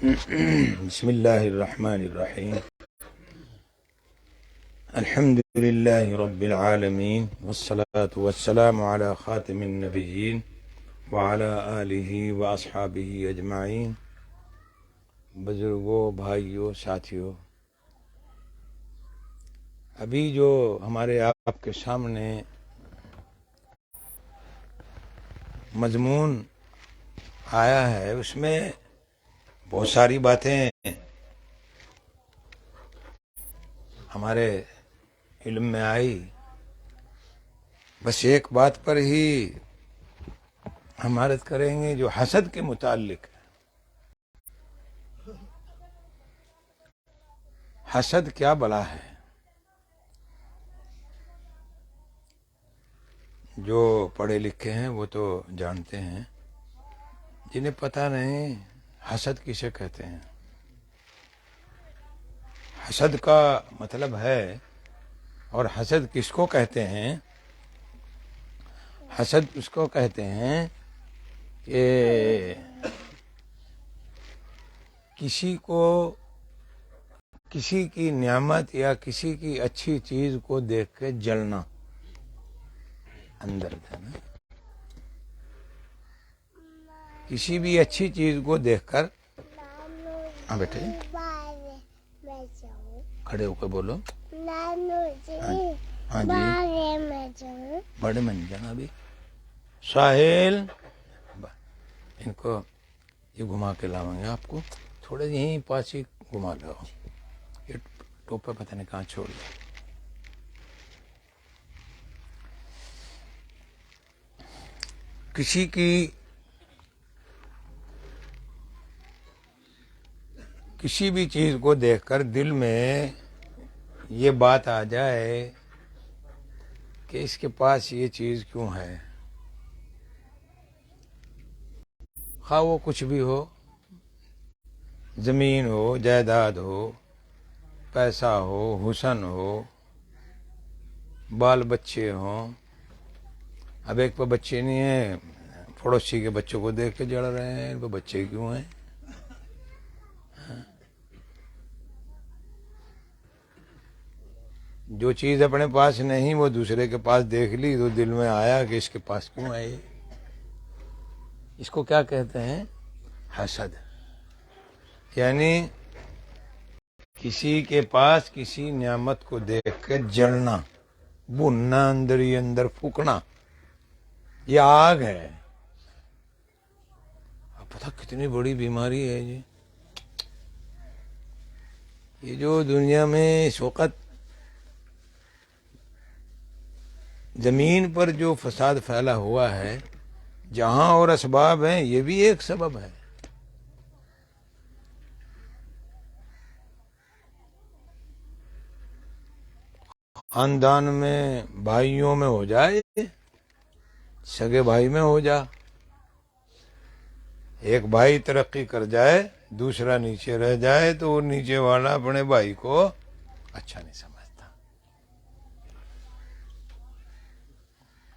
بسم اللہ الرحمن الرحیم الحمد للہ رب العالمین والصلاة والسلام علی خاتم النبیین وعلی آلہ واصحابہ اجمعین۔ بزرگوں، بھائیوں، ساتھیوں، ابھی جو ہمارے آپ کے سامنے مضمون آیا ہے اس میں بہت ساری باتیں ہمارے علم میں آئی، بس ایک بات پر ہی ہم عرض کریں گے جو حسد کے متعلق ہے۔ حسد کیا بلا ہے؟ جو پڑھے لکھے ہیں وہ تو جانتے ہیں، جنہیں پتہ نہیں حسد کسے کہتے ہیں۔ حسد کا مطلب ہے، اور حسد کس کو کہتے ہیں؟ حسد اس کو کہتے ہیں کہ کسی کو کسی کی نعمت یا کسی کی اچھی چیز کو دیکھ کے جلنا اندر ہے نا۔ کسی بھی اچھی چیز کو دیکھ کر، ہاں بیٹے کھڑے ہو کے بولو، ہاں جی بڑے من جانا۔ ابھی ساحل ان کو یہ گھما کے لاؤں گے، آپ کو تھوڑے یہیں پاس ہی گھما لاؤ۔ یہ ٹوپا پتہ نہیں کہاں چھوڑ دیا۔ کسی بھی چیز کو دیکھ کر دل میں یہ بات آ جائے کہ اس کے پاس یہ چیز کیوں ہے، خواہ وہ کچھ بھی ہو، زمین ہو، جائیداد ہو، پیسہ ہو، حسن ہو، بال بچے ہوں۔ اب ایک پہ بچے نہیں ہیں، پڑوسی کے بچوں کو دیکھ کے جڑ رہے ہیں، ان پہ بچے کیوں ہیں؟ جو چیز اپنے پاس نہیں وہ دوسرے کے پاس دیکھ لی تو دل میں آیا کہ اس کے پاس کیوں ہے یہ؟ اس کو کیا کہتے ہیں؟ حسد۔ یعنی کسی کے پاس کسی نعمت کو دیکھ کے جلنا، بھننا، اندر ہی اندر پھونکنا، یہ آگ ہے۔ اب پتہ کتنی بڑی بیماری ہے یہ جو دنیا میں اس وقت زمین پر جو فساد پھیلا ہوا ہے، جہاں اور اسباب ہیں یہ بھی ایک سبب ہے۔ خاندان میں بھائیوں میں ہو جائے، سگے بھائی میں ہو جا، ایک بھائی ترقی کر جائے دوسرا نیچے رہ جائے تو وہ نیچے والا اپنے بھائی کو اچھا نہیں سمجھتا۔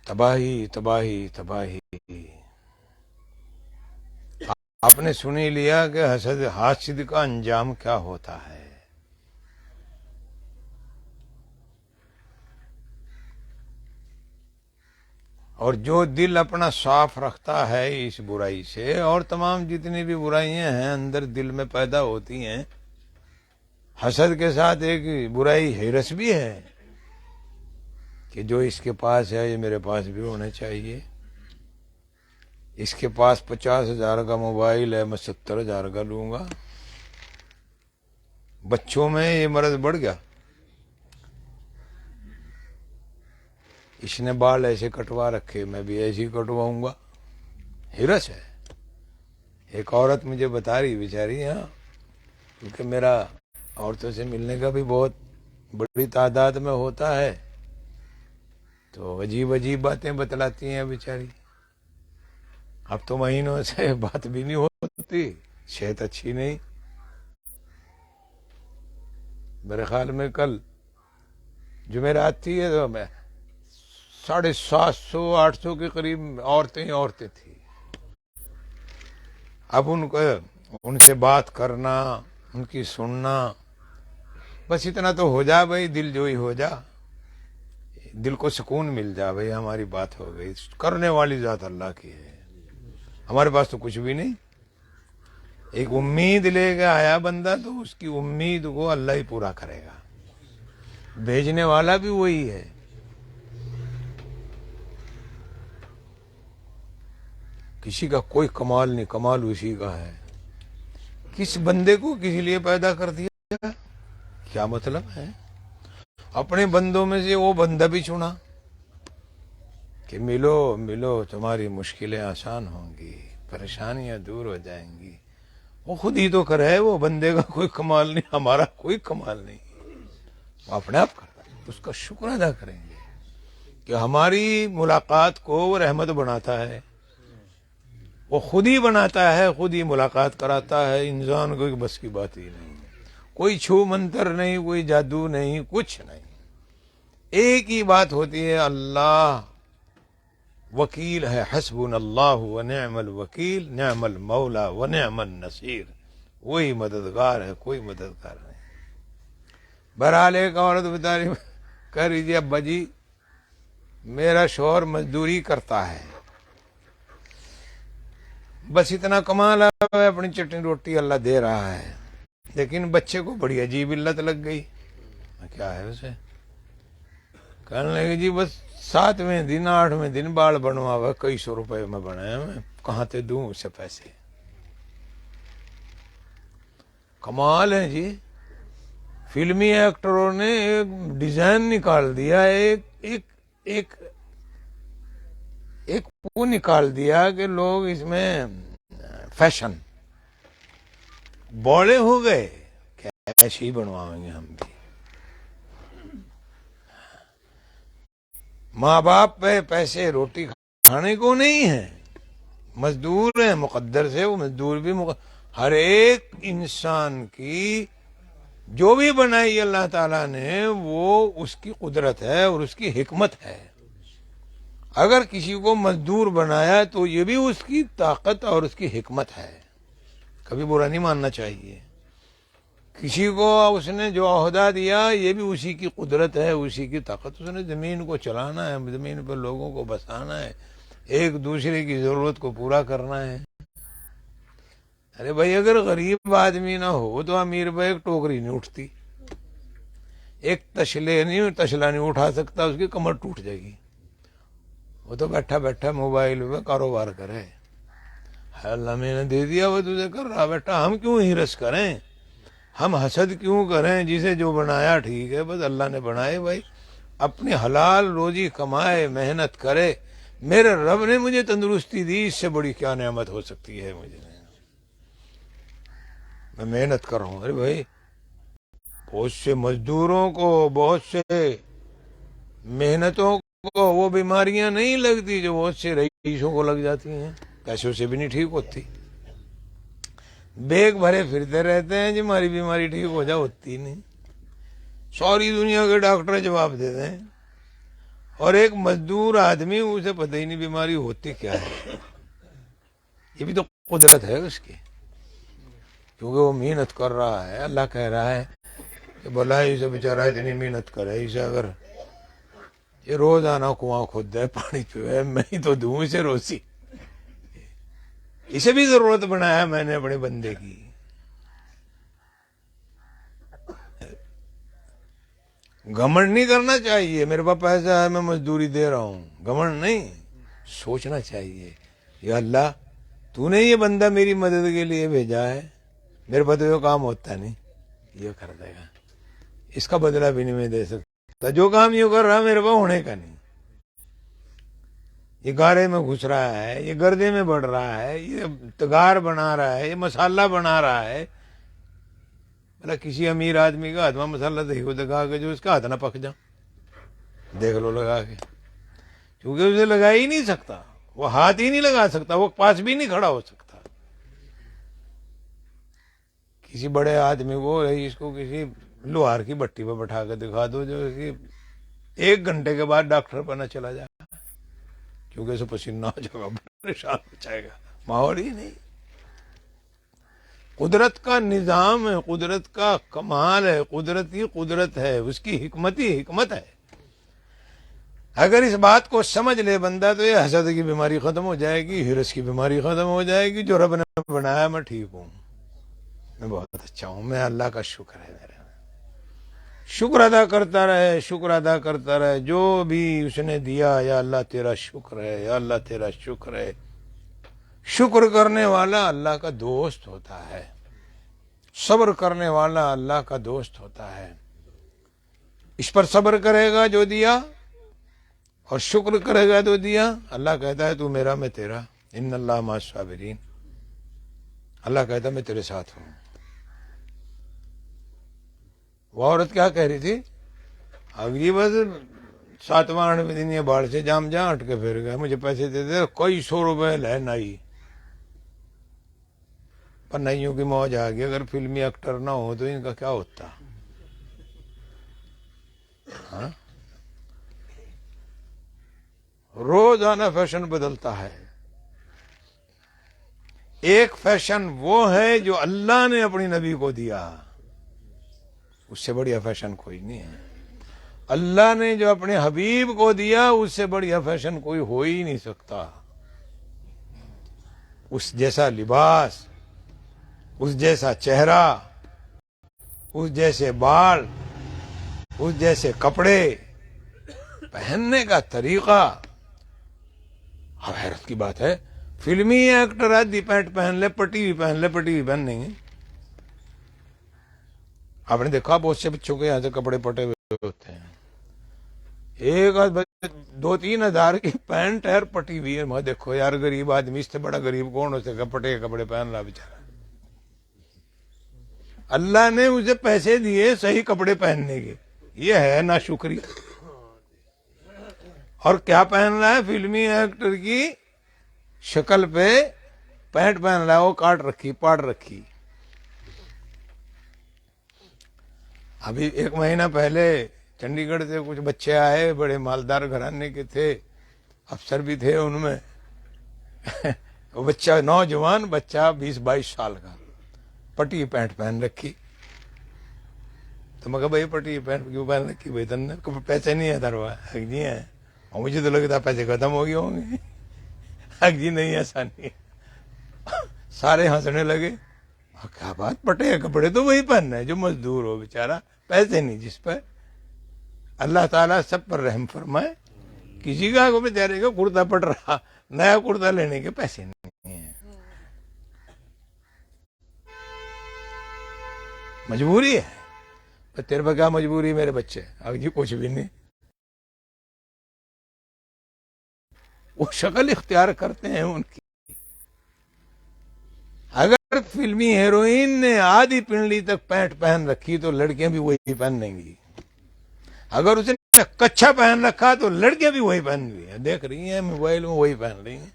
تباہی تباہی تباہی۔ آپ نے سنی لیا کہ حاسد کا انجام کیا ہوتا ہے۔ اور جو دل اپنا صاف رکھتا ہے اس برائی سے، اور تمام جتنی بھی برائیاں ہیں اندر دل میں پیدا ہوتی ہیں، حسد کے ساتھ ایک برائی ہرس بھی ہے کہ جو اس کے پاس ہے یہ میرے پاس بھی ہونا چاہیے۔ اس کے پاس 50,000 کا موبائل ہے، میں 70,000 کا لوں گا۔ بچوں میں یہ مرض بڑھ گیا، اس نے بال ایسے کٹوا رکھے میں بھی ایسے ہی کٹواؤں گا، ہرس ہے۔ ایک عورت مجھے بتا رہی بیچاری، ہاں کیونکہ میرا عورتوں سے ملنے کا بھی بہت بڑی تعداد میں ہوتا ہے، تو عجیب عجیب باتیں بتلاتی ہیں بیچاری۔ اب تو مہینوں سے بات بھی نہیں ہوتی، صحت اچھی نہیں۔ میرے خیال میں کل جمعرات تھی تو میں 750-800 کے قریب عورتیں تھیں۔ اب ان کو ان سے بات کرنا، ان کی سننا، بس اتنا تو ہو جا بھائی، دل جوئی ہو جا، دل کو سکون مل جا بھائی ہماری بات ہو گئی۔ کرنے والی ذات اللہ کی ہے، ہمارے پاس تو کچھ بھی نہیں۔ ایک امید لے کے آیا بندہ تو اس کی امید کو اللہ ہی پورا کرے گا، بھیجنے والا بھی وہی ہے۔ کسی کا کوئی کمال نہیں، کمال اسی کا ہے۔ کس بندے کو کسی لیے پیدا کر دیا، کیا مطلب ہے؟ اپنے بندوں میں سے وہ بندہ بھی چنا کہ ملو ملو تمہاری مشکلیں آسان ہوں گی، پریشانیاں دور ہو جائیں گی۔ وہ خود ہی تو کرے، وہ بندے کا کوئی کمال نہیں، ہمارا کوئی کمال نہیں، وہ اپنے آپ کرتا ہے۔ اس کا شکر ادا کریں گے کہ ہماری ملاقات کو وہ رحمت بناتا ہے، وہ خود ہی بناتا ہے، خود ہی ملاقات کراتا ہے۔ انسان کو بس کی بات ہی نہیں، کوئی چھو منتر نہیں، کوئی جادو نہیں، کچھ نہیں۔ ایک ہی بات ہوتی ہے، اللہ وکیل ہے، حسبنا اللہ ونعم الوکیل، نعم المولا ونعم النصیر، وہی مددگار ہے، کوئی مددگار نہیں۔ بہرحال ایک عورت بتا رہی، کہہ رہی تھی ابا جی میرا شوہر مزدوری کرتا ہے، بس اتنا کما رہا ہے، اپنی چٹنی روٹی اللہ دے رہا ہے، لیکن بچے کو بڑی عجیب علت لگ گئی۔ کیا ہے اسے؟ کہنے لگے جی بس 7ویں دن 8ویں دن بال بنوا ہوا، کئی سو روپے میں بنایا، میں کہاں تے دوں اسے پیسے؟ کمال ہے جی، فلمی ایکٹروں نے ایک ڈیزائن نکال دیا، ایک ایک ایک ایک وہ نکال دیا کہ لوگ اس میں فیشن بولے ہو گئے کہ ایسے ہی بنواؤیں گے ہم بھی۔ ماں باپ پہ پیسے روٹی کھانے کو نہیں ہے، مزدور ہیں مقدر سے، وہ مزدور بھی ہر ایک انسان کی جو بھی بنائی اللہ تعالیٰ نے وہ اس کی قدرت ہے اور اس کی حکمت ہے۔ اگر کسی کو مزدور بنایا تو یہ بھی اس کی طاقت اور اس کی حکمت ہے، کبھی برا نہیں ماننا چاہیے۔ کسی کو اس نے جو عہدہ دیا یہ بھی اسی کی قدرت ہے، اسی کی طاقت، اس نے زمین کو چلانا ہے، زمین پر لوگوں کو بسانا ہے، ایک دوسرے کی ضرورت کو پورا کرنا ہے۔ ارے بھائی اگر غریب آدمی نہ ہو تو امیر بھائی ایک ٹوکری نہیں اٹھتی، ایک تشلا نہیں اٹھا سکتا، اس کی کمر ٹوٹ جائے گی۔ وہ تو بیٹھا بیٹھا موبائل میں کاروبار کرے، اللہ میں نے دے دیا وہ تجھے کر رہا بیٹا، ہم کیوں ہرس کریں، ہم حسد کیوں کریں؟ جسے جو بنایا ٹھیک ہے، بس اللہ نے بنائے بھائی، اپنی حلال روزی کمائے، محنت کرے۔ میرے رب نے مجھے تندرستی دی، اس سے بڑی کیا نعمت ہو سکتی ہے مجھے؟ میں محنت کر رہا ہوں۔ ارے بھائی بہت سے مزدوروں کو، بہت سے محنتوں کو وہ بیماریاں نہیں لگتی جو بہت سے رئیسوں کو لگ جاتی ہیں، پیسوں سے بھی نہیں ٹھیک ہوتی، بیگ بھرے پھرتے رہتے ہیں جی ہماری بیماری ٹھیک ہو جائے، ہوتی نہیں، ساری دنیا کے ڈاکٹر جواب دیتے ہیں، اور ایک مزدور آدمی اسے پتہ ہی نہیں بیماری ہوتی کیا ہے۔ یہ بھی تو قدرت ہے اس کی، کیونکہ وہ محنت کر رہا ہے۔ اللہ کہہ رہا ہے کہ بھلا اسے بیچارہ اتنی محنت کرے، اسے اگر یہ روزانہ کنواں کھود دے، پانی پیوے، میں ہی تو دوں اسے روزی، اسے بھی ضرورت بنایا میں نے اپنے بندے کی۔ گھمنڈ نہیں کرنا چاہیے، میرے پاس پیسہ ہے میں مزدوری دے رہا ہوں، گھمنڈ نہیں، سوچنا چاہیے یا اللہ تو نے یہ بندہ میری مدد کے لیے بھیجا ہے، میرے پاس تو یہ کام ہوتا نہیں، یہ کر دے گا، اس کا بدلہ بھی نہیں میں دے سکتا، جو کام یہ کر رہا میرے پاس ہونے کا نہیں، یہ گارے میں گھس رہا ہے، یہ گردے میں بڑھ رہا ہے، یہ تگار بنا رہا ہے، یہ مسالہ بنا رہا ہے۔ بھلا کسی امیر آدمی کا ہاتھ میں مسالہ دہی کو دکھا کے جو اس کا ہاتھ نہ پک جا، دیکھ لو لگا کے، کیونکہ اسے لگا ہی نہیں سکتا، وہ ہاتھ ہی نہیں لگا سکتا، وہ پاس بھی نہیں کھڑا ہو سکتا۔ کسی بڑے آدمی کو، اس کو کسی لوہار کی بٹی پہ بٹھا کے دکھا دو جو 1 گھنٹے کے بعد ڈاکٹر پر نہ چلا جائے، کیونکہ اسے پسینہ آ جائے گا، پریشان ہو جائے گا، ماحول ہی نہیں۔ قدرت کا نظام ہے، قدرت کا کمال ہے، قدرت ہی قدرت ہے، اس کی حکمت ہی حکمت ہے۔ اگر اس بات کو سمجھ لے بندہ تو یہ حسد کی بیماری ختم ہو جائے گی، ہرس کی بیماری ختم ہو جائے گی۔ جو رب نے بنایا میں ٹھیک ہوں، میں بہت اچھا ہوں، میں اللہ کا شکر ہے میرا، شکر ادا کرتا رہے، شکر ادا کرتا رہے، جو بھی اس نے دیا یا اللہ تیرا شکر ہے، یا اللہ تیرا شکر ہے۔ شکر کرنے والا اللہ کا دوست ہوتا ہے، صبر کرنے والا اللہ کا دوست ہوتا ہے۔ اس پر صبر کرے گا جو دیا، اور شکر کرے گا تو دیا، اللہ کہتا ہے تو میرا میں تیرا، ان اللہ مع الصابرین، اللہ کہتا ہے میں تیرے ساتھ ہوں۔ وہ عورت کیا کہہ رہی تھی؟ اگلی بس 7واں 8ویں دن یہ باڑ سے جام جہاں ہٹ کے پھر گئے، مجھے پیسے دے دے، کوئی 100 روپے لے نائی، پر نائیوں کی موج آ گئی۔ اگر فلمی ایکٹر نہ ہو تو ان کا کیا ہوتا؟ ہاں؟ روزانہ فیشن بدلتا ہے۔ ایک فیشن وہ ہے جو اللہ نے اپنی نبی کو دیا، اس سے بڑھیا فیشن کوئی نہیں ہے۔ اللہ نے جو اپنے حبیب کو دیا اس سے بڑھیا فیشن کوئی ہو ہی نہیں سکتا۔ اس جیسا لباس، اس جیسا چہرہ، اس جیسے بال، اس جیسے کپڑے، پہننے کا طریقہ، اب حیرت کی بات ہے، فلمی ایکٹر آدھی پینٹ پہن لے، پٹی بھی پہن لے، پٹی بھی پہن نہیں ہے۔ آپ نے دیکھا بہت سے بچوں کے یہاں سے کپڑے پٹے ہوئے ہوتے ہیں، ایک 2-3 ہزار کی پینٹ ہے پٹی ہوئی ہے۔ میں دیکھو یار غریب آدمی، اس سے بڑا غریب کون ہو سکے، پٹے کے کپڑے پہن رہا بیچارہ۔ اللہ نے اسے پیسے دیے صحیح کپڑے پہننے کے، یہ ہے نا شکری۔ اور کیا پہن رہا ہے؟ فلمی ایکٹر کی شکل پہ پینٹ پہن رہا ہے، وہ کاٹ رکھی، پاڑ رکھی۔ ابھی 1 مہینہ پہلے چنڈی گڑھ سے کچھ بچے آئے، بڑے مالدار گھرانے کے تھے، افسر بھی تھے ان میں۔ وہ بچہ، نوجوان بچہ 20-22 سال کا، پٹی پینٹ پہن رکھی۔ تو میں کہا بھائی پٹی پینٹ کیوں پہن رکھی بھائی؟ تن پیسے نہیں ہے دروا؟ جی ہیں، اور مجھے تو لگتا پیسے ختم ہو گئے ہوں گے۔ جی نہیں، ایسا نہیں۔ سارے ہنسنے لگے۔ کیا بات، پٹے کپڑے تو وہی پہننا ہے جو مزدور ہو بیچارہ، پیسے نہیں جس پہ۔ اللہ تعالیٰ سب پر رحم فرمائے۔ کسی کا کو بیچارے کا کرتا پڑ رہا، نیا کرتا لینے کے پیسے نہیں ہیں، مجبوری ہے۔ پر تیرے پہ کیا مجبوری میرے بچے؟ اب جی کچھ بھی نہیں، وہ شکل اختیار کرتے ہیں ان کی۔ اگر فلمی ہیروئن نے آدھی پنڈلی تک پینٹ پہن رکھی تو لڑکیاں بھی وہی پہن لیں گی، اگر اس نے کچھا پہن رکھا تو لڑکیاں بھی وہی پہن رہی ہیں، دیکھ رہی ہیں موبائل میں وہی پہن رہی ہیں۔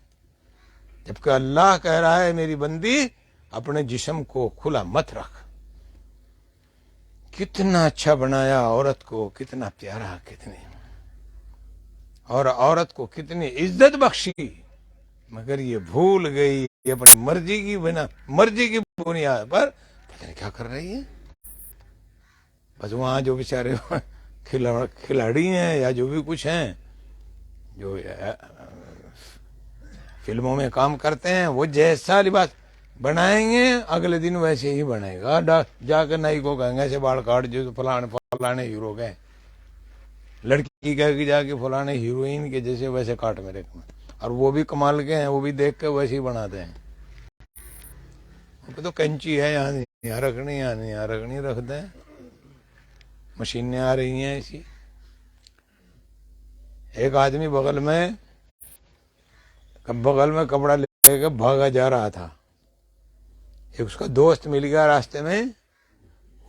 جبکہ اللہ کہہ رہا ہے میری بندی اپنے جسم کو کھلا مت رکھ۔ کتنا اچھا بنایا عورت کو، کتنا پیارا، کتنی، اور عورت کو کتنی عزت بخشی، مگر یہ بھول گئی یہ اپنی مرضی کی بنیاد پر پتہ نہیں کیا کر رہی ہے۔ بس وہاں جو بیچارے کھلاڑی ہیں یا جو بھی کچھ ہیں جو فلموں میں کام کرتے ہیں، وہ جیسا لباس بنائیں گے اگلے دن ویسے ہی بنے گا۔ جا کے نائی کو کہیں گے ایسے بال کاٹ جو فلانے ہیرو گئے، لڑکی کہے گی جا کے فلانے ہیروئن کے جیسے ویسے کاٹ میرے کو، اور وہ بھی کمال کے ہیں، وہ بھی دیکھ کے ویسے ہی بناتے ہیں۔ تو کینچی ہے یہاں رکھنی، یہاں رکھنی، رکھ دیں، مشینیں آ رہی ہیں ایسی۔ ایک آدمی بغل میں کپڑا لے کے بھاگا جا رہا تھا، ایک اس کا دوست مل گیا راستے میں۔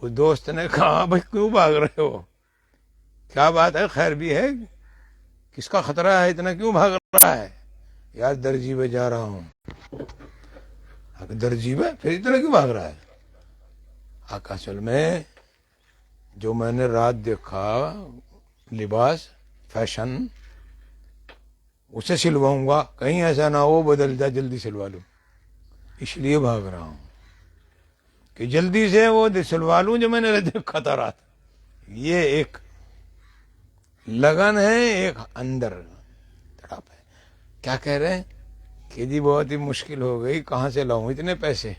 اس دوست نے کہا بھائی کیوں بھاگ رہے ہو، کیا بات ہے، خیر بھی ہے، کس کا خطرہ ہے، اتنا کیوں بھاگ رہا ہے؟ یار درجی میں جا رہا ہوں۔ درجی میں پھر اتنا کیوں بھاگ رہا ہے؟ آقا اصل میں جو میں نے رات دیکھا لباس، فیشن، اسے سلواؤں گا، کہیں ایسا نہ ہو بدل جا، جلدی سلوا لوں، اس لیے بھاگ رہا ہوں۔ کہ جلدی سے وہ سلوا لوں جو میں نے دیکھا تھا رات. یہ ایک لگن ہے, ایک اندر تڑپ ہے. کیا کہہ رہے ہیں کہ جی بہت ہی مشکل ہو گئی, کہاں سے لاؤں اتنے پیسے.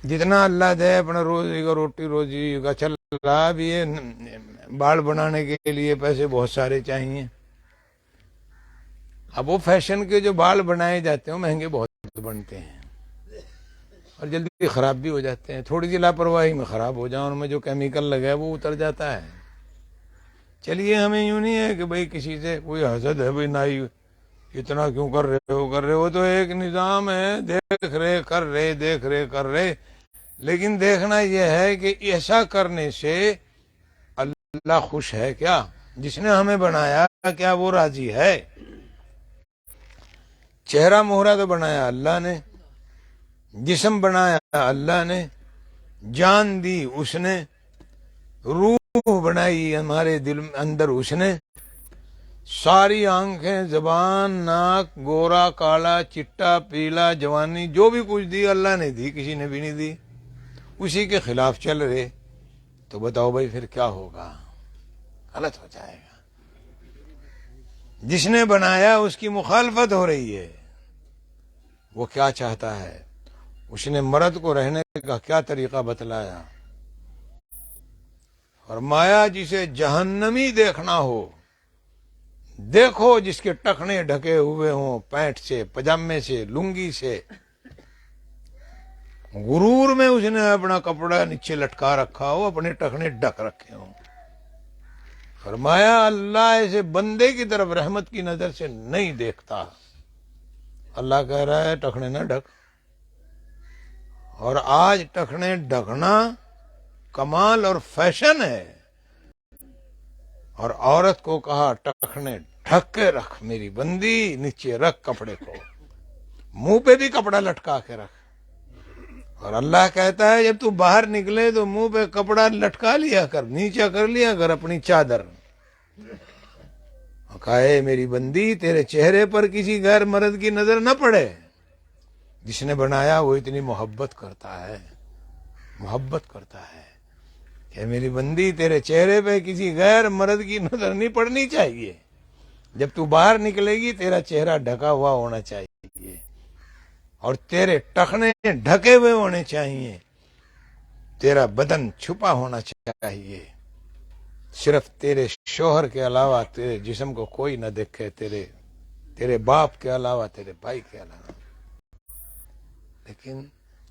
جتنا اللہ دے اپنا روزی کا روٹی روزی کا چل رہا. اب یہ بال بنانے کے لیے پیسے بہت سارے چاہیے. اب وہ فیشن کے جو بال بنائے جاتے ہیں مہنگے بہت بنتے ہیں اور جلدی خراب بھی ہو جاتے ہیں. تھوڑی سی لاپرواہی میں خراب ہو جائیں, ان میں جو کیمیکل لگا ہے وہ اتر جاتا ہے. چلیے ہمیں یوں نہیں ہے کہ بھئی کسی سے کوئی حسد ہے, بھئی نائی اتنا کیوں کر رہے ہو تو ایک نظام ہے, دیکھ رہے کر رہے. لیکن دیکھنا یہ ہے کہ ایسا کرنے سے اللہ خوش ہے کیا؟ جس نے ہمیں بنایا کیا وہ راضی ہے؟ چہرہ مہرہ تو بنایا اللہ نے, جسم بنایا اللہ نے, جان دی اس نے, روح بنائی ہمارے دل اندر اس نے, ساری آنکھیں, زبان, ناک, گورا, کالا, چٹا, پیلا, جوانی, جو بھی کچھ دی اللہ نے دی, کسی نے بھی نہیں دی. اسی کے خلاف چل رہے تو بتاؤ بھائی پھر کیا ہوگا؟ غلط ہو جائے گا. جس نے بنایا اس کی مخالفت ہو رہی ہے. وہ کیا چاہتا ہے؟ اس نے مرد کو رہنے کا کیا طریقہ بتلایا؟ فرمایا جسے جہنمی دیکھنا ہو دیکھو, جس کے ٹخنے ڈھکے ہوئے ہوں پینٹ سے, پجامے سے, لنگی سے. غرور میں اس نے اپنا کپڑا نیچے لٹکا رکھا ہو, اپنے ٹخنے ڈھک رکھے ہوں. فرمایا اللہ ایسے بندے کی طرف رحمت کی نظر سے نہیں دیکھتا. اللہ کہہ رہا ہے ٹخنے نہ ڈھک. اور آج ٹخنے ڈھکنا کمال اور فیشن ہے. اور عورت کو کہا ٹخنے ڈھک کے رکھ میری بندی, نیچے رکھ کپڑے کو, منہ پہ بھی کپڑا لٹکا کے رکھ. اور اللہ کہتا ہے جب تو باہر نکلے تو منہ پہ کپڑا لٹکا لیا کر, نیچے کر لیا کر اپنی چادر. کہا اے میری بندی تیرے چہرے پر کسی غیر مرد کی نظر نہ پڑے. جس نے بنایا وہ اتنی محبت کرتا ہے کہ میری بندی تیرے چہرے پہ کسی غیر مرد کی نظر نہیں پڑنی چاہیے. جب تو باہر نکلے گی تیرا چہرہ ڈھکا ہوا ہونا چاہیے اور تیرے ٹخنے ڈھکے ہوئے ہونے چاہیے, تیرا بدن چھپا ہونا چاہیے. صرف تیرے شوہر کے علاوہ تیرے جسم کو کوئی نہ دیکھے, تیرے باپ کے علاوہ, تیرے بھائی کے علاوہ. لیکن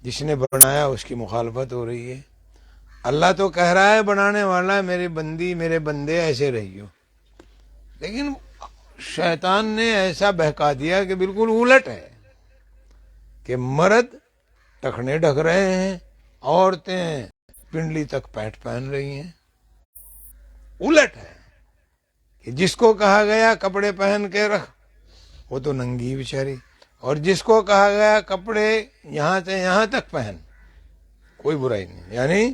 جس نے بنایا اس کی مخالفت ہو رہی ہے. اللہ تو کہہ رہا ہے بنانے والا میری بندی میرے بندے ایسے رہیو, لیکن شیطان نے ایسا بہکا دیا کہ بالکل الٹ ہے کہ مرد ٹخنے ڈھک رہے ہیں, عورتیں پنڈلی تک پینٹ پہن رہی ہیں. الٹ ہے کہ جس کو کہا گیا کپڑے پہن کے رکھ وہ تو ننگی بیچاری, اور جس کو کہا گیا کپڑے یہاں سے یہاں تک پہن کوئی برائی نہیں. یعنی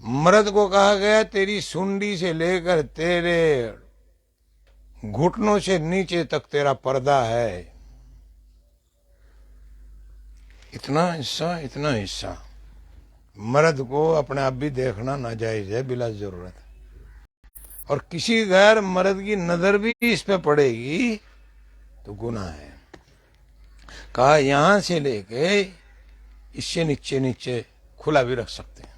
مرد کو کہا گیا تیری سنڈی سے لے کر تیرے گھٹنوں سے نیچے تک تیرا پردہ ہے, اتنا حصہ. مرد کو اپنے آپ بھی دیکھنا ناجائز ہے بلا ضرورت, اور کسی غیر مرد کی نظر بھی اس پہ پڑے گی تو گناہ ہے. کہا یہاں سے لے کے اس سے نیچے کھلا بھی رکھ سکتے ہیں,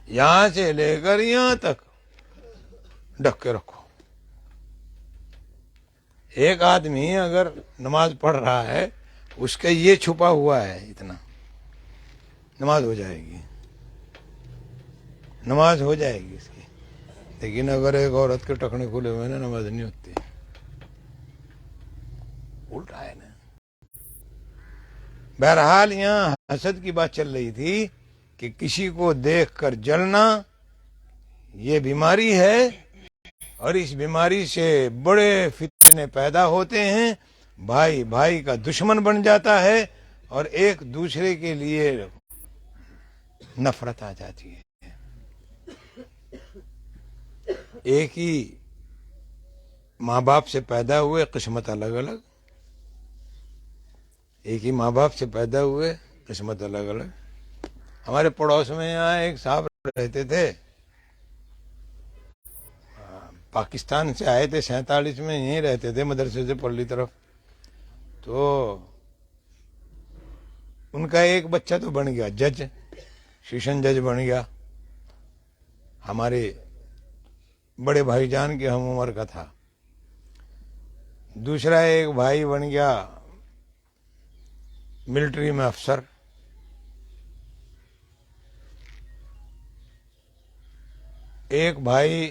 یہاں سے لے کر یہاں تک ڈھک کے رکھو. ایک آدمی اگر نماز پڑھ رہا ہے اس کا یہ چھپا ہوا ہے اتنا, نماز ہو جائے گی اس کی. لیکن اگر ایک عورت کے ٹخنے کھلے ہوئے نا نماز نہیں ہوتی. الٹا ہے نا. بہرحال یہاں حسد کی بات چل رہی تھی کہ کسی کو دیکھ کر جلنا یہ بیماری ہے, اور اس بیماری سے بڑے فتنے پیدا ہوتے ہیں. بھائی بھائی کا دشمن بن جاتا ہے اور ایک دوسرے کے لیے نفرت آ جاتی ہے. ایک ہی ماں باپ سے پیدا ہوئے, قسمت الگ الگ, ایک ہی ماں باپ سے پیدا ہوئے، قسمت الگ الگ۔ ہمارے پڑوس میں یہاں ایک صاحب رہتے تھے، پاکستان سے آئے تھے 47 میں، یہیں رہتے تھے مدرسے سے پرلی طرف۔ تو ان کا ایک بچہ تو بن گیا جج، سیشن جج بن گیا، ہمارے بڑے بھائی جان کے ہم عمر کا تھا۔ دوسرا ایک بھائی بن گیا ملٹری میں افسر۔ ایک بھائی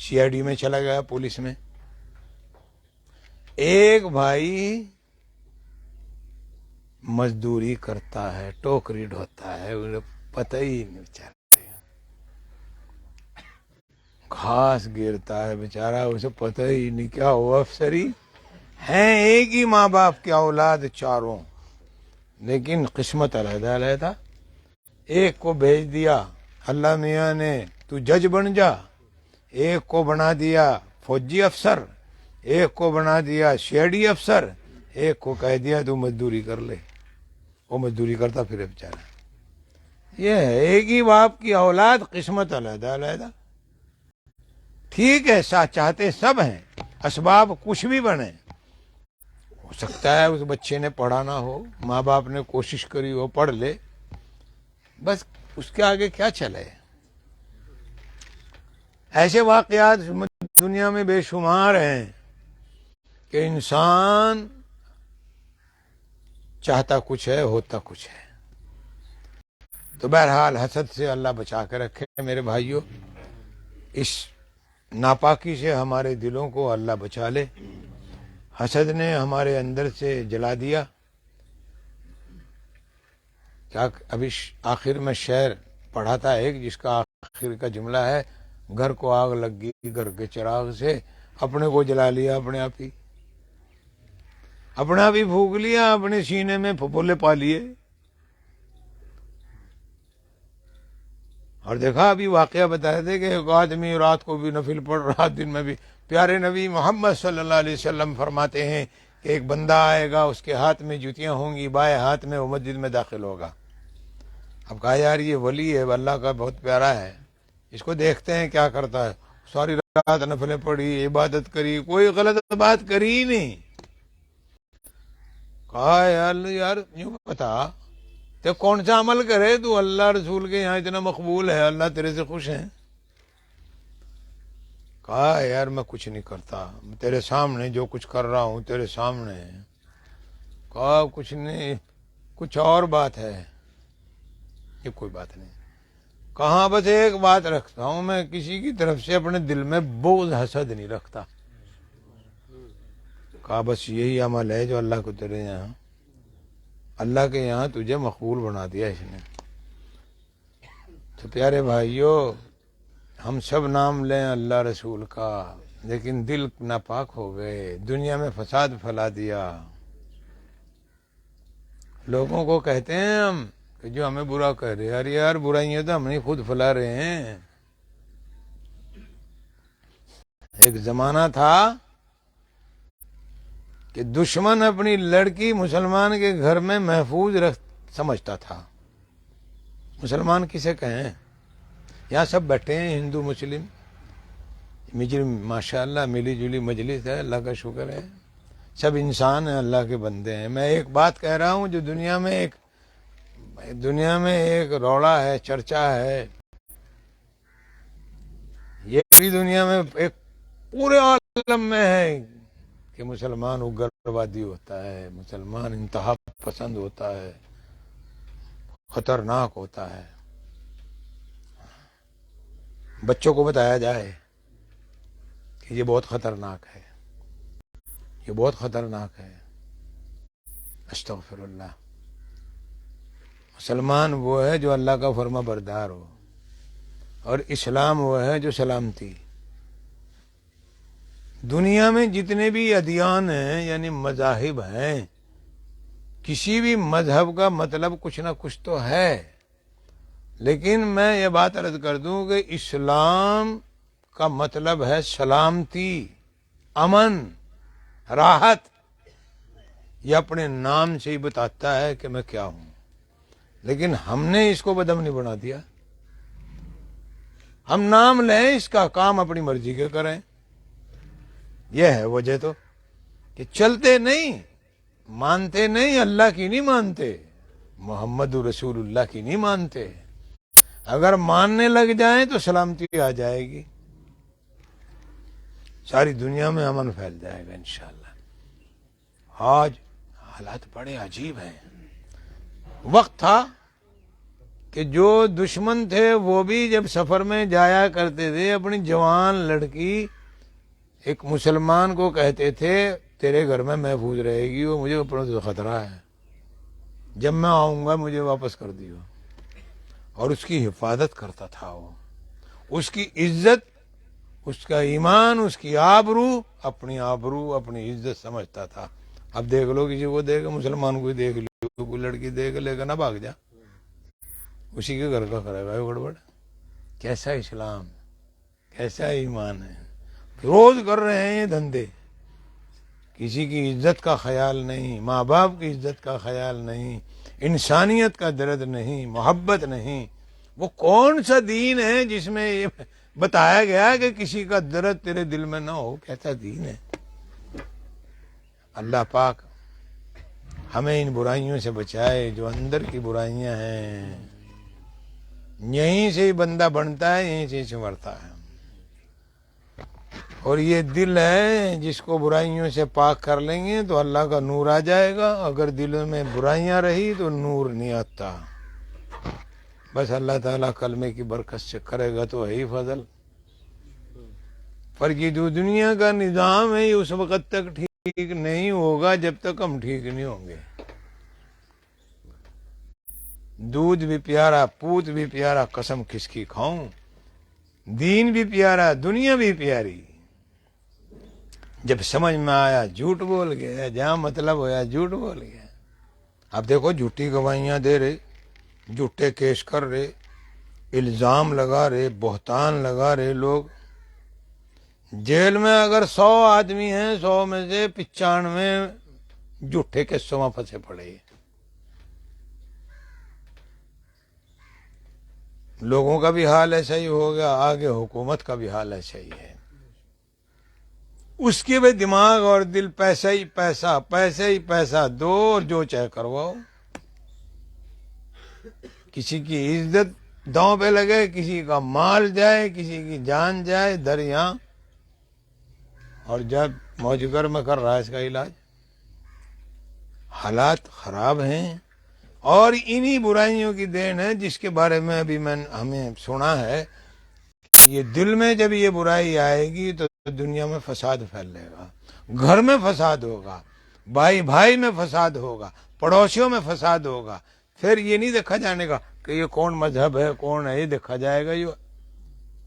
CID میں چلا گیا، پولیس میں۔ ایک بھائی مزدوری کرتا ہے، ٹوکری ڈھوتا ہے، انہیں پتہ ہی نہیں بیچارے، گھاس گرتا ہے بیچارہ، اسے پتہ ہی نہیں کیا ہوا افسری۔ ہیں ایک ہی ماں باپ کی اولاد چاروں، لیکن قسمت علیحدہ علیحدہ۔ ایک کو بھیج دیا اللہ میاں نے تو جج بن جا، ایک کو بنا دیا فوجی افسر، ایک کو بنا دیا CID افسر، ایک کو کہہ دیا تو مزدوری کر لے۔ وہ مزدوری کرتا پھر بیچارہ۔ یہ ہے ایک ہی باپ کی اولاد، قسمت علیحدہ علیحدہ۔ ٹھیک ہے، چاہتے سب ہیں، اسباب کچھ بھی بنے، ہو سکتا ہے اس بچے نے پڑھا نہ ہو، ماں باپ نے کوشش کری وہ پڑھ لے، بس اس کے آگے کیا چلے۔ ایسے واقعات دنیا میں بے شمار ہیں کہ انسان چاہتا کچھ ہے، ہوتا کچھ ہے۔ تو بہرحال حسد سے اللہ بچا کے رکھے میرے بھائیوں، اس ناپاکی سے ہمارے دلوں کو اللہ بچا لے۔ حسد نے ہمارے اندر سے جلا دیا۔ کیا ابھی آخر میں شعر پڑھا تھا ایک، جس کا آخر کا جملہ ہے، گھر کو آگ لگ گئی گھر کے چراغ سے، اپنے کو جلا لیا اپنے آپ ہی، اپنا بھی پھونک لیا، اپنے سینے میں پھپولے پا لیے۔ اور دیکھا ابھی واقعہ بتایا تھے کہ ایک آدمی رات کو بھی نفل پڑھ رہا، دن میں بھی۔ پیارے نبی محمد صلی اللہ علیہ وسلم فرماتے ہیں کہ ایک بندہ آئے گا، اس کے ہاتھ میں جوتیاں ہوں گی، بائیں ہاتھ میں وہ مسجد میں داخل ہوگا۔ اب کہا یار یہ ولی ہے، اللہ کا بہت پیارا ہے، اس کو دیکھتے ہیں کیا کرتا ہے۔ ساری رات نفلیں پڑھی، عبادت کری، کوئی غلط بات کری ہی نہیں۔ کہا یار یوں بتا تو کون سا عمل کرے تو اللہ رسول کے یہاں اتنا مقبول ہے، اللہ تیرے سے خوش ہیں؟ کہا یار میں کچھ نہیں کرتا، تیرے سامنے جو کچھ کر رہا ہوں تیرے سامنے ہے۔ کہا کچھ نہیں، کچھ اور بات ہے؟ یہ کوئی بات نہیں۔ کہاں بس ایک بات رکھتا ہوں، میں کسی کی طرف سے اپنے دل میں بغض حسد نہیں رکھتا۔ کہا بس یہی عمل ہے جو اللہ کو تیرے یہاں، اللہ کے یہاں تجھے مقبول بنا دیا اس نے۔ تو پیارے بھائیوں، ہم سب نام لیں اللہ رسول کا، لیکن دل ناپاک ہو گئے، دنیا میں فساد پھیلا دیا۔ لوگوں کو کہتے ہیں ہم کہ جو ہمیں برا کہہ رہے، یار برائیاں تو ہم نہیں خود پھیلا رہے ہیں۔ ایک زمانہ تھا کہ دشمن اپنی لڑکی مسلمان کے گھر میں محفوظ سمجھتا تھا۔ مسلمان کسے کہیں؟ یہاں سب بیٹھے ہیں ہندو مسلم، ماشاءاللہ ملی جلی مجلس ہے، اللہ کا شکر ہے، سب انسان ہیں، اللہ کے بندے ہیں۔ میں ایک بات کہہ رہا ہوں جو دنیا میں ایک روڑا ہے، چرچا ہے، یہ بھی دنیا میں ایک پورے عالم میں ہے کہ مسلمان اگروادی ہوتا ہے، مسلمان انتہا پسند ہوتا ہے، خطرناک ہوتا ہے۔ بچوں کو بتایا جائے کہ یہ بہت خطرناک ہے، یہ بہت خطرناک ہے، استغفر اللہ۔ مسلمان وہ ہے جو اللہ کا فرما بردار ہو، اور اسلام وہ ہے جو سلامتی۔ دنیا میں جتنے بھی ادیان ہیں یعنی مذاہب ہیں، کسی بھی مذہب کا مطلب کچھ نہ کچھ تو ہے، لیکن میں یہ بات عرض کر دوں کہ اسلام کا مطلب ہے سلامتی، امن، راحت۔ یہ اپنے نام سے ہی بتاتا ہے کہ میں کیا ہوں، لیکن ہم نے اس کو بدامنی بنا دیا۔ ہم نام لیں، اس کا کام اپنی مرضی کے کریں۔ یہ ہے وجہ تو کہ چلتے نہیں، مانتے نہیں، اللہ کی نہیں مانتے، محمد رسول اللہ کی نہیں مانتے۔ اگر ماننے لگ جائیں تو سلامتی آ جائے گی، ساری دنیا میں امن پھیل جائے گا انشاءاللہ۔ آج حالات بڑے عجیب ہیں۔ وقت تھا کہ جو دشمن تھے وہ بھی جب سفر میں جایا کرتے تھے، اپنی جوان لڑکی ایک مسلمان کو کہتے تھے تیرے گھر میں محفوظ رہے گی، وہ مجھے اپنے سے خطرہ ہے، جب میں آؤں گا مجھے واپس کر دیو۔ اور اس کی حفاظت کرتا تھا وہ، اس کی عزت، اس کا ایمان، اس کی آبرو، اپنی عزت سمجھتا تھا۔ اب دیکھ لو، کسی کو دیکھ، مسلمان کو دیکھ لو، کوئی لڑکی دیکھ لے کر نہ بھاگ جا، اسی کے گھر کا کرے گا گڑبڑ۔ کیسا اسلام، کیسا ایمان ہے! روز کر رہے ہیں یہ دھندے، کسی کی عزت کا خیال نہیں، ماں باپ کی عزت کا خیال نہیں، انسانیت کا درد نہیں، محبت نہیں۔ وہ کون سا دین ہے جس میں یہ بتایا گیا کہ کسی کا درد تیرے دل میں نہ ہو؟ کیسا دین ہے؟ اللہ پاک ہمیں ان برائیوں سے بچائے جو اندر کی برائیاں ہیں۔ یہیں سے ہی بندہ بنتا ہے، یہیں سے سنورتا ہے۔ اور یہ دل ہے، جس کو برائیوں سے پاک کر لیں گے تو اللہ کا نور آ جائے گا۔ اگر دلوں میں برائیاں رہی تو نور نہیں آتا۔ بس اللہ تعالیٰ کلمے کی برکت سے کرے گا تو ہے فضل۔ پر یہ جو دنیا کا نظام ہے یہ اس وقت تک ٹھیک نہیں ہوگا جب تک ہم ٹھیک نہیں ہوں گے۔ دودھ بھی پیارا، پوت بھی پیارا، قسم کس کی کھاؤں، دین بھی پیارا، دنیا بھی پیاری۔ جب سمجھ میں آیا جھوٹ بول گیا، جہاں مطلب ہویا جھوٹ بول گیا۔ اب دیکھو جھوٹی گواہیاں دے رہے، جھوٹے کیس کر رہے، الزام لگا رہے، بہتان لگا رہے لوگ۔ جیل میں اگر 100 آدمی ہیں، 100 میں سے 95 جھوٹے کیسوں میں پھنسے پڑے۔ لوگوں کا بھی حال ایسا ہی ہوگا، آگے حکومت کا بھی حال ایسا ہی ہے۔ اس کے بھی دماغ اور دل پیسہ ہی پیسہ، پیسہ ہی پیسہ دو اور جو چاہے کرواؤ۔ کسی کی عزت داؤں پہ لگے، کسی کا مال جائے، کسی کی جان جائے، دریا۔ اور جب موجگر میں کر رہا ہے اس کا علاج۔ حالات خراب ہیں، اور انہی برائیوں کی دین ہے جس کے بارے میں ابھی ہمیں سنا ہے کہ یہ دل میں جب یہ برائی آئے گی تو دنیا میں فساد پھیلے گا، گھر میں فساد ہوگا، بھائی بھائی میں فساد ہوگا، پڑوسیوں میں فساد ہوگا۔ پھر یہ نہیں دیکھا جانے گا کہ یہ کون مذہب ہے، کون ہے، یہ دیکھا جائے گا یہ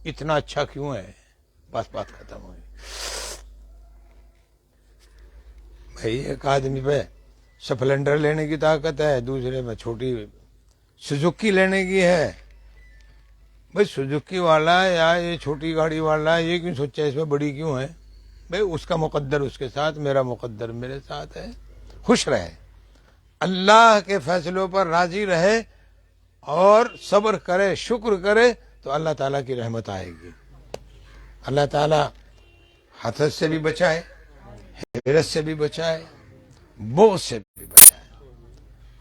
اتنا اچھا کیوں ہے۔ بس بات ختم ہوئی۔ بھائی ایک آدمی پہ سپلنڈر لینے کی طاقت ہے، دوسرے میں چھوٹی سوزوکی لینے کی ہے۔ بھائی سوزوکی والا یا یہ چھوٹی گاڑی والا یہ کیوں سوچا اس میں بڑی کیوں ہے؟ بھائی اس کا مقدر اس کے ساتھ، میرا مقدر میرے ساتھ ہے۔ خوش رہے، اللہ کے فیصلوں پر راضی رہے اور صبر کرے، شکر کرے تو اللہ تعالیٰ کی رحمت آئے گی۔ اللہ تعالیٰ حسد سے بھی بچائے، حیرت سے بھی بچائے، بغض سے بھی بچائے،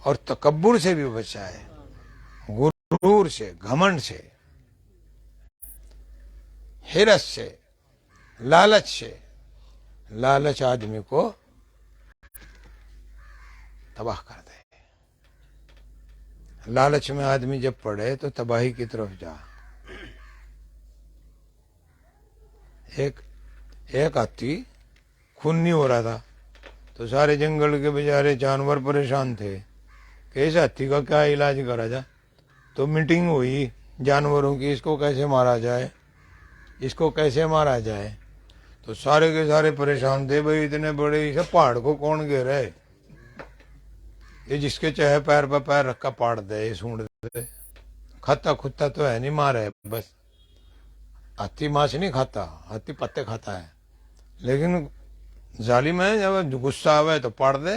اور تکبر سے بھی بچائے، غرور سے، گھمنڈ سے، حیرت سے، لالچ سے۔ لالچ آدمی کو تباہ کر دے۔ لالچ میں آدمی جب پڑے تو تباہی کی طرف جا۔ ایک ہاتھی خون نہیں ہو رہا تھا تو سارے جنگل کے بیچارے جانور پریشان تھے کہ اس ہاتھی کا کیا علاج کرا جائے۔ تو میٹنگ ہوئی جانوروں کی، اس کو کیسے مارا جائے، اس کو کیسے مارا جائے۔ تو سارے کے سارے پریشان تھے، بھائی اتنے بڑے اسے پہاڑ کو کون گھیرا ہے، یہ جس کے چاہے پیر پہ پیر رکھا پاڑ دے، سونڈ دے، کھاتا کھتا تو ہے نہیں، مارے بس۔ ہاتھی ماس نہیں کھاتا، ہاتھی پتے کھاتا ہے، لیکن ظالم ہے جب غصہ آوے تو پاڑ دے۔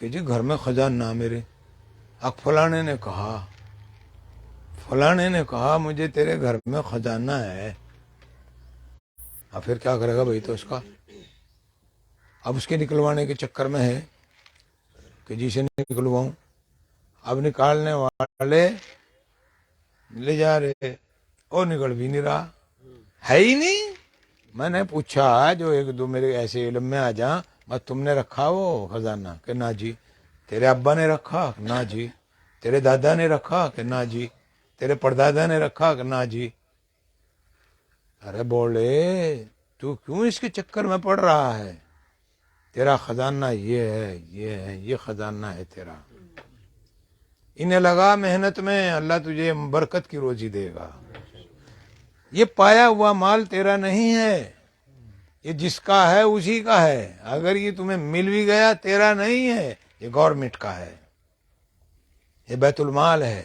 کہ جی گھر میں خزانہ میرے، فلانے نے کہا مجھے تیرے گھر میں خزانہ ہے. اب پھر کیا کرے گا بھائی؟ تو اس کا اب اس کے نکلوانے کے چکر میں ہے کہ جی سے نکلواؤں. اب نکالنے والے لے جا رہے اور نکل بھی نہیں رہا، ہے ہی نہیں. میں نے پوچھا جو ایک دو میرے ایسے علم میں آ جا، بس تم نے رکھا وہ خزانہ؟ کہ نہ جی. تیرے ابا نے رکھا؟ نہ جی. تیرے دادا نے رکھا؟ کہ نہ جی. تیرے پردادا نے رکھا؟ کہ نہ جی. ارے بولے تو کیوں اس کے چکر میں پڑ رہا ہے؟ تیرا خزانہ یہ ہے، یہ خزانہ ہے تیرا. انہیں لگا محنت میں، اللہ تجھے برکت کی روزی دے گا. یہ پایا ہوا مال تیرا نہیں ہے، یہ جس کا ہے اسی کا ہے. اگر یہ تمہیں مل بھی گیا تیرا نہیں ہے، یہ گورنمنٹ کا ہے، یہ بیت المال ہے.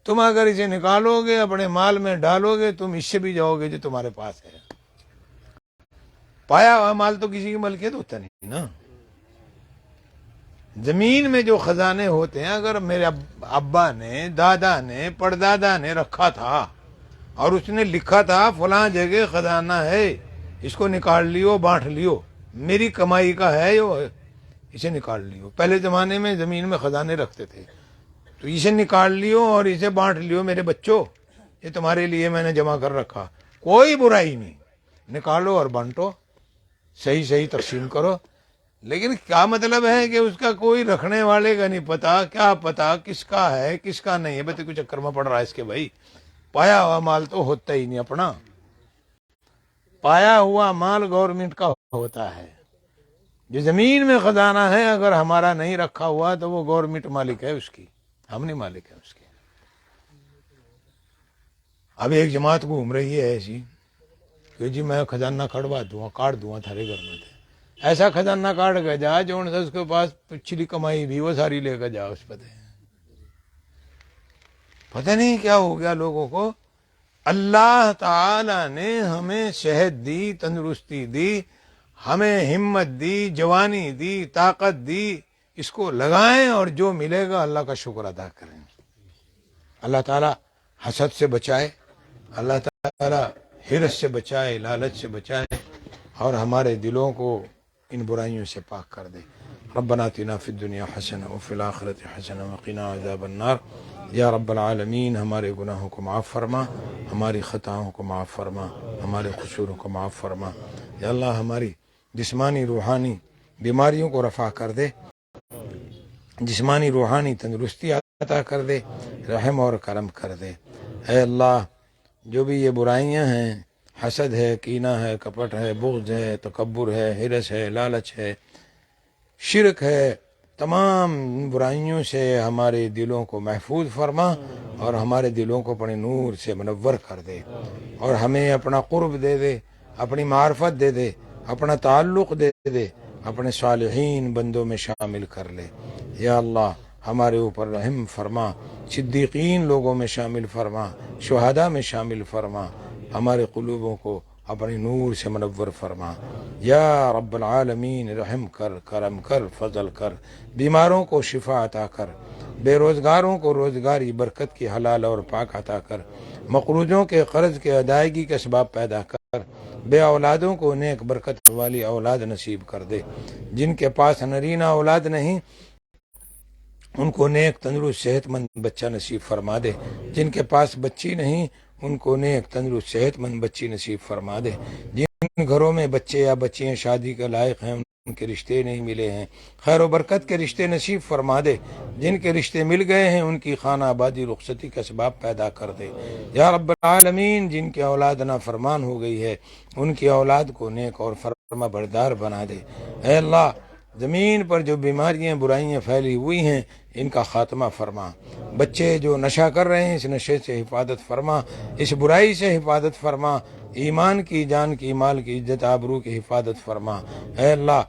تم اگر اسے نکالو گے اپنے مال میں ڈالو گے، تم اس سے بھی جاؤ گے جو تمہارے پاس ہے. پایا ہوا مال تو کسی کی ملکیت ہوتا نہیں نا. زمین میں جو خزانے ہوتے ہیں، اگر میرے ابا نے، دادا نے، پردادا نے رکھا تھا اور اس نے لکھا تھا فلاں جگہ خزانہ ہے، اس کو نکال لیو، بانٹ لیو، میری کمائی کا ہے یہ، اسے نکال لیو. پہلے زمانے میں زمین میں خزانے رکھتے تھے، تو اسے نکال لیو اور اسے بانٹ لیو میرے بچوں، یہ تمہارے لیے میں نے جمع کر رکھا. کوئی برائی نہیں، نکالو اور بانٹو، صحیح تقسیم کرو. لیکن کیا مطلب ہے کہ اس کا کوئی رکھنے والے کا نہیں پتا، کیا پتا کس کا ہے کس کا نہیں ہے. بھائی کو چکر میں پڑ رہا ہے اس کے. بھائی پایا ہوا مال تو ہوتا ہی نہیں اپنا. پایا ہوا مال گورنمنٹ کا ہوتا ہے. جو زمین میں خزانہ ہے اگر ہمارا نہیں رکھا ہوا تو وہ گورنمنٹ مالک ہے اس کی، ہم نہیں مالک ہے اس کے. اب ایک جماعت گھوم رہی ہے ایسی کہ جی میں خزانہ کھڑوا دوں، کاٹ دوں تھارے گھر میں. ایسا خزانہ کاٹ کے جا جو اس کے پاس پچھلی کمائی بھی وہ ساری لے کر جا. اس پتہ نہیں کیا ہو گیا لوگوں کو. اللہ تعالی نے ہمیں صحت دی، تندرستی دی، ہمیں ہمت دی، جوانی دی، طاقت دی. اس کو لگائیں اور جو ملے گا اللہ کا شکر ادا کریں. اللہ تعالی حسد سے بچائے، اللہ تعالی حرص سے بچائے، لالچ سے بچائے، اور ہمارے دلوں کو ان برائیوں سے پاک کر دے. ربنا آتنا فی الدنیا حسنہ وفی الآخرۃ حسنہ وقنا عذاب النار. یا رب العالمین ہمارے گناہوں کو معاف فرما، ہماری خطاؤں کو معاف فرما، ہمارے قصوروں کو معاف فرما. یا اللہ ہماری جسمانی روحانی بیماریوں کو رفع کر دے، جسمانی روحانی تندرستی عطا کر دے، رحم اور کرم کر دے. اے اللہ جو بھی یہ برائیاں ہیں، حسد ہے، کینہ ہے، کپٹ ہے، بغض ہے، تکبر ہے، حرص ہے، لالچ ہے، شرک ہے، تمام برائیوں سے ہمارے دلوں کو محفوظ فرما اور ہمارے دلوں کو اپنے نور سے منور کر دے، اور ہمیں اپنا قرب دے دے، اپنی معرفت دے دے، اپنا تعلق دے دے، اپنے صالحین بندوں میں شامل کر لے. یا اللہ ہمارے اوپر رحم فرما، صدیقین لوگوں میں شامل فرما، شہداء میں شامل فرما، ہمارے قلوبوں کو اپنے نور سے منور فرما. یا رب العالمین رحم کر، کرم کر، فضل کر، بیماروں کو شفا عطا کر، بے روزگاروں کو روزگاری برکت کی حلال اور پاک عطا کر، مقروضوں کے قرض کے ادائیگی کے اسباب پیدا کر، بے اولادوں کو نیک برکت والی اولاد نصیب کر دے. جن کے پاس نرینہ اولاد نہیں ان کو نیک تندرست صحت مند بچہ نصیب فرما دے. جن کے پاس بچی نہیں ان کو نیک تندرست صحت مند بچی نصیب فرما دے. جن گھروں میں بچے یا بچیاں شادی کے لائق ہیں ان کے رشتے نہیں ملے ہیں، خیر و برکت کے رشتے نصیب فرما دے. جن کے رشتے مل گئے ہیں ان کی خانہ آبادی رخصتی کا اسباب پیدا کر دے. یا رب العالمین جن کی اولاد نافرمان ہو گئی ہے ان کی اولاد کو نیک اور فرما بردار بنا دے. اے اللہ زمین پر جو بیماریاں برائیاں پھیلی ہوئی ہیں ان کا خاتمہ فرما. بچے جو نشہ کر رہے ہیں اس نشے سے حفاظت فرما، اس برائی سے حفاظت فرما. ایمان کی، جان کی، مال کی، عزت آبرو کی حفاظت فرما. اے اللہ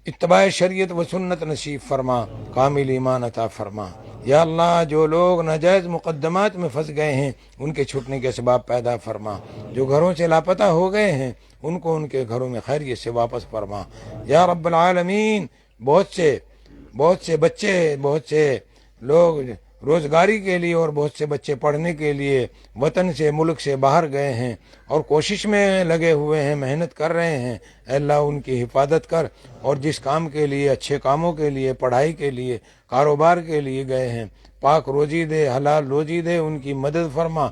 اتباع شریعت و سنت نصیب فرما، کامل ایمان عطا فرما. یا اللہ جو لوگ ناجائز مقدمات میں پھنس گئے ہیں ان کے چھوٹنے کے اسباب پیدا فرما. جو گھروں سے لاپتہ ہو گئے ہیں ان کو ان کے گھروں میں خیریت سے واپس فرما. یا رب العالمین بہت سے بہت سے لوگ روزگاری کے لیے اور بہت سے بچے پڑھنے کے لیے وطن سے ملک سے باہر گئے ہیں اور کوشش میں لگے ہوئے ہیں، محنت کر رہے ہیں۔ اے اللہ ان کی حفاظت کر، اور جس کام کے لیے، اچھے کاموں کے لیے، پڑھائی کے لیے، کاروبار کے لیے گئے ہیں، پاک روزی دے، حلال روزی دے، ان کی مدد فرما،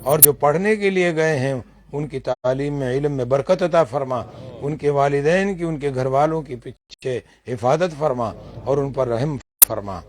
اور جو پڑھنے کے لیے گئے ہیں ان کی تعلیم میں، علم میں برکت عطا فرما، ان کے والدین کی، ان کے گھر والوں کی پیچھے حفاظت فرما اور ان پر رحم فرما۔